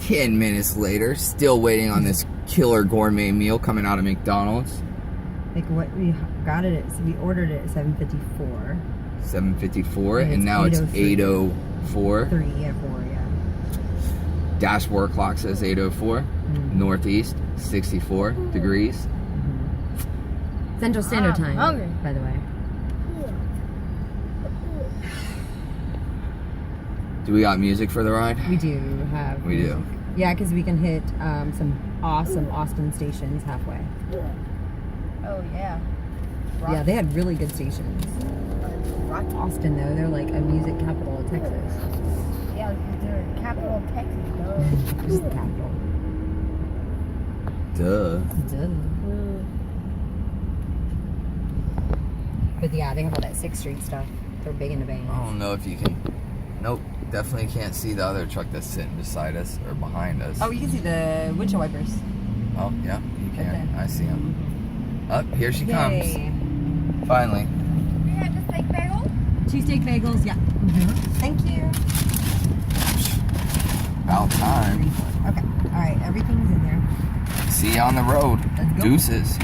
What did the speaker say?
10 minutes later, still waiting on this killer gourmet meal coming out of McDonald's. Like what we got it at, so we ordered it at 7:54. 7:54, and now it's 8:04. 4, yeah. Dashboard clock says 8:04. Northeast, 64 degrees. Central Standard Time, hungry. by the way. Do we got music for the ride? We do have. We do. Yeah, because we can hit some awesome Austin stations halfway. Oh, yeah. Yeah, they had really good stations. Austin, though, they're like a music capital of Texas. Yeah, they're capital of Texas, though. Just the capital. Duh. Duh. But yeah, they have all that 6th Street stuff. They're big into bands. I don't know if you can. Nope, definitely can't see the other truck that's sitting beside us or behind us. Oh, you can see the windshield wipers. Oh, yeah, you can. Okay. I see them. Up, here she Yay. comes. Finally. We had the steak bagel? 2 steak bagels, yeah. Thank you. About time. Okay, alright, everything's in there. See you on the road. Let's go. Deuces.